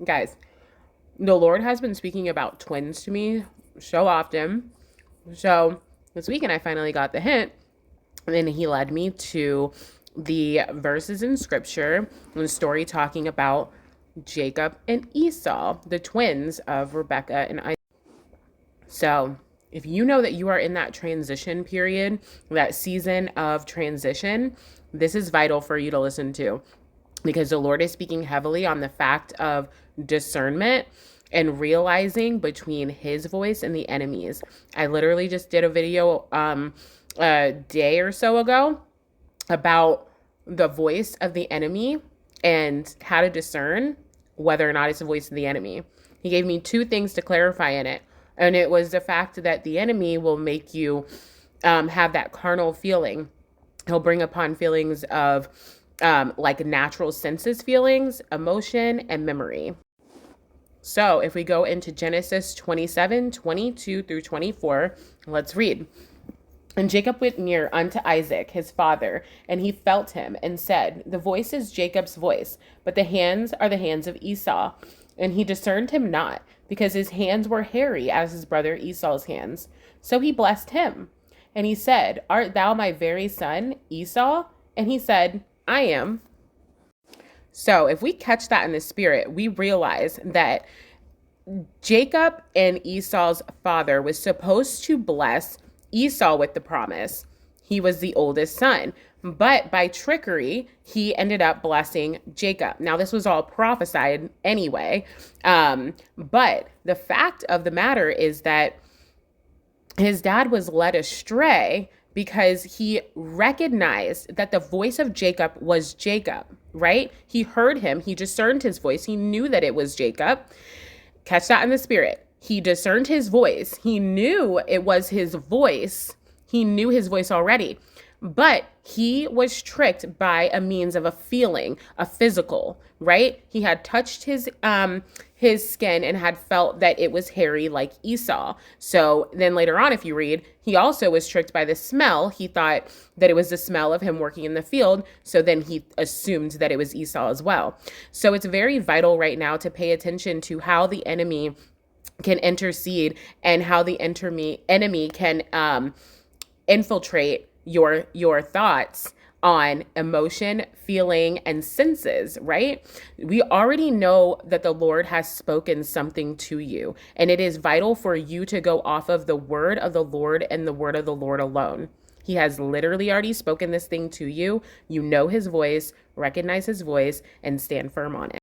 Guys, the Lord has been speaking about twins to me so often. So this weekend, I finally got the hint. And then he led me to the verses in scripture and the story talking about Jacob and Esau, the twins of Rebecca and Isaac. So if you know that you are in that transition period, that season of transition, this is vital for you to listen to, because the Lord is speaking heavily on the fact of discernment and realizing between his voice and the enemy's. I literally just did a video a day or so ago about the voice of the enemy and how to discern whether or not it's the voice of the enemy. He gave me two things to clarify in it. And it was the fact that the enemy will make you have that carnal feeling. He'll bring upon feelings of like natural senses feelings, emotion, and memory. So if we go into Genesis 27:22 through 24, let's read. And Jacob went near unto Isaac, his father, and he felt him, and said, The voice is Jacob's voice, but the hands are the hands of Esau. And he discerned him not, because his hands were hairy as his brother Esau's hands. So he blessed him. And he said, Art thou my very son, Esau? And he said, I am. So if we catch that in the spirit, we realize that Jacob and Esau's father was supposed to bless Esau with the promise. He was the oldest son, but by trickery, he ended up blessing Jacob. Now, this was all prophesied anyway, but the fact of the matter is that his dad was led astray because he recognized that the voice of Jacob was Jacob, right? He heard him. He discerned his voice. He knew that it was Jacob. Catch that in the spirit. He discerned his voice. He knew it was his voice. He knew his voice already, but he was tricked by a means of a feeling, a physical, right? He had touched his skin and had felt that it was hairy like Esau. So then later on, if you read, he also was tricked by the smell. He thought that it was the smell of him working in the field. So then he assumed that it was Esau as well. So it's very vital right now to pay attention to how the enemy can intercede and how the enemy can infiltrate your thoughts on emotion, feeling, and senses, right? We already know that the Lord has spoken something to you, and it is vital for you to go off of the word of the Lord and the word of the Lord alone. He has literally already spoken this thing to you. You know his voice, recognize his voice, and stand firm on it.